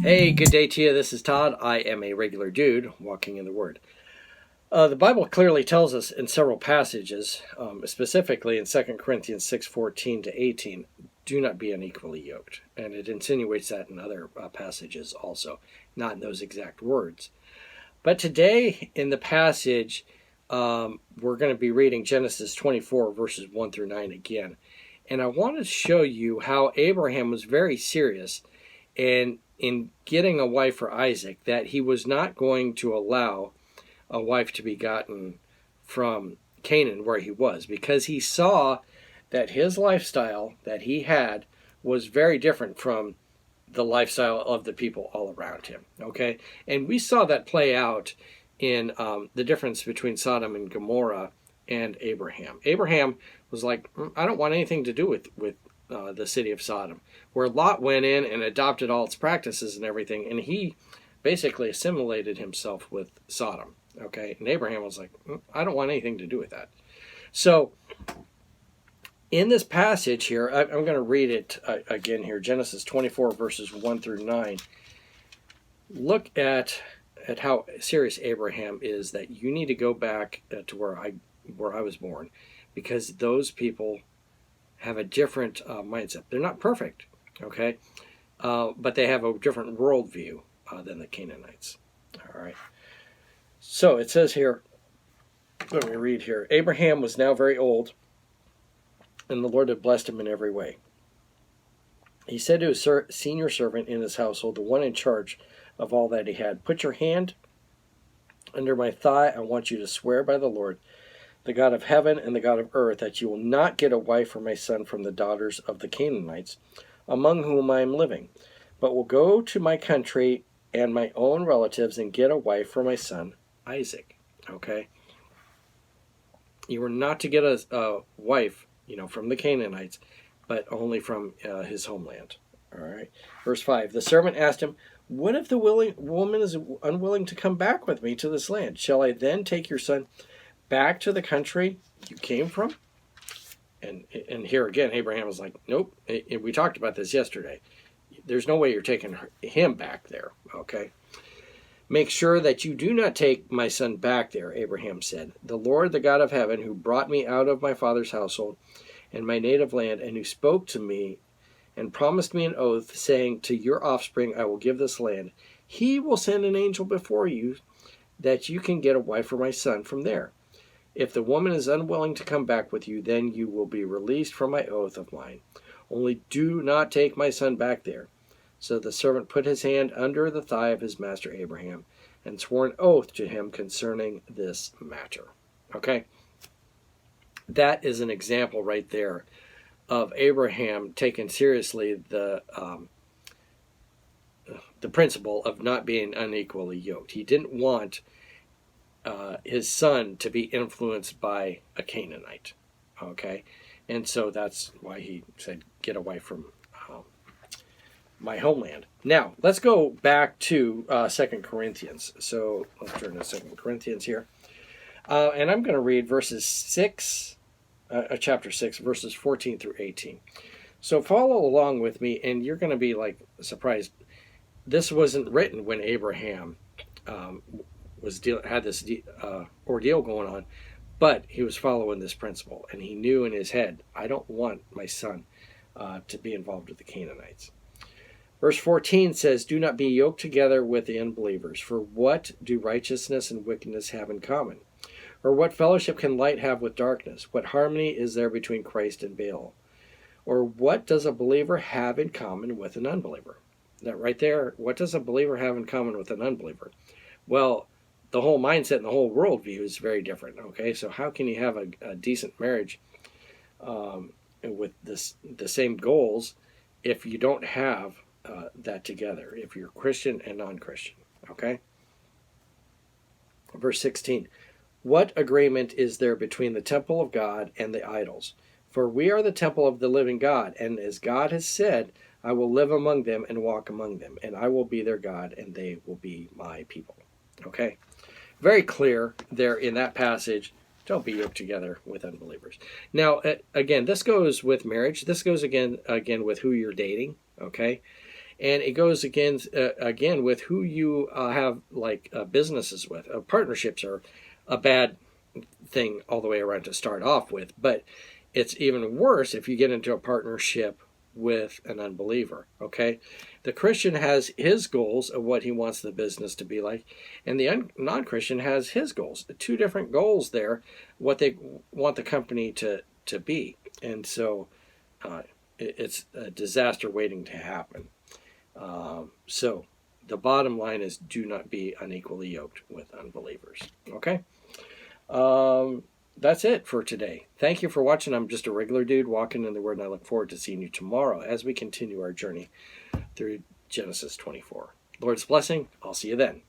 Hey, good day to you. This is Todd. I am a regular dude walking in the Word. The Bible clearly tells us in several passages, specifically in 2 Corinthians 6:14 to 18, do not be unequally yoked. And it insinuates that in other passages also, not in those exact words. But today in the passage, we're going to be reading Genesis 24, verses 1 through 9 again. And I want to show you how Abraham was very serious in getting a wife for Isaac, that he was not going to allow a wife to be gotten from Canaan where he was, because he saw that his lifestyle that he had was very different from the lifestyle of the people all around him. Okay, and we saw that play out in the difference between Sodom and Gomorrah and Abraham. Abraham was like, I don't want anything to do with the city of Sodom, where Lot went in and adopted all its practices and everything, and he basically assimilated himself with Sodom. Okay, and Abraham was like, I don't want anything to do with that. So in this passage here, I'm going to read it again here, Genesis 24 verses 1 through 9. Look at how serious Abraham is, that you need to go back to where I was born, because those people have a different mindset. They're not perfect, okay, but they have a different worldview than the Canaanites. All right. So it says here, let me read here. Abraham was now very old, and the Lord had blessed him in every way. He said to his senior servant in his household, the one in charge of all that he had, put your hand under my thigh. I want you to swear by the Lord, the God of heaven and the God of earth, that you will not get a wife for my son from the daughters of the Canaanites, among whom I am living, but will go to my country and my own relatives and get a wife for my son Isaac. Okay? You were not to get a wife, from the Canaanites, but only from his homeland. All right? Verse 5, the servant asked him, what if the woman is unwilling to come back with me to this land? Shall I then take your son back to the country you came from? And here again, Abraham was like, nope. We talked about this yesterday. There's no way you're taking him back there, okay? Make sure that you do not take my son back there, Abraham said. The Lord, the God of heaven, who brought me out of my father's household and my native land, and who spoke to me and promised me an oath, saying, to your offspring I will give this land, he will send an angel before you, that you can get a wife for my son from there. If the woman is unwilling to come back with you, then you will be released from my oath of mine. Only do not take my son back there. So the servant put his hand under the thigh of his master Abraham and swore an oath to him concerning this matter. Okay? That is an example right there of Abraham taking seriously the principle of not being unequally yoked. He didn't want his son to be influenced by a Canaanite, okay? And so that's why he said, get away from my homeland. Now, let's go back to 2 Corinthians. So let's turn to 2 Corinthians here. And I'm going to read chapter 6, verses 14 through 18. So follow along with me, and you're going to be like surprised. This wasn't written when Abraham had this ordeal going on, but he was following this principle, and he knew in his head, I don't want my son to be involved with the Canaanites. Verse 14 says, do not be yoked together with the unbelievers, for what do righteousness and wickedness have in common? Or what fellowship can light have with darkness? What harmony is there between Christ and Baal? Or what does a believer have in common with an unbeliever? That right there, what does a believer have in common with an unbeliever? Well, the whole mindset and the whole worldview is very different, okay? So how can you have a decent marriage with the same goals if you don't have that together, if you're Christian and non-Christian, okay? Verse 16, what agreement is there between the temple of God and the idols? For we are the temple of the living God, and as God has said, I will live among them and walk among them, and I will be their God, and they will be my people. Okay? Very clear there in that passage. Don't be yoked together with unbelievers. Now, again, this goes with marriage. This goes again with who you're dating, okay? And it goes again with who you have businesses with. Partnerships are a bad thing all the way around to start off with, but it's even worse if you get into a partnership with an unbeliever. Okay, the Christian has his goals of what he wants the business to be like, and the non-Christian has his goals. Two different goals there, what they want the company to be, and so it's a disaster waiting to happen. So the bottom line is, do not be unequally yoked with unbelievers. Okay. That's it for today. Thank you for watching. I'm just a regular dude walking in the Word, and I look forward to seeing you tomorrow as we continue our journey through Genesis 24. Lord's blessing. I'll see you then.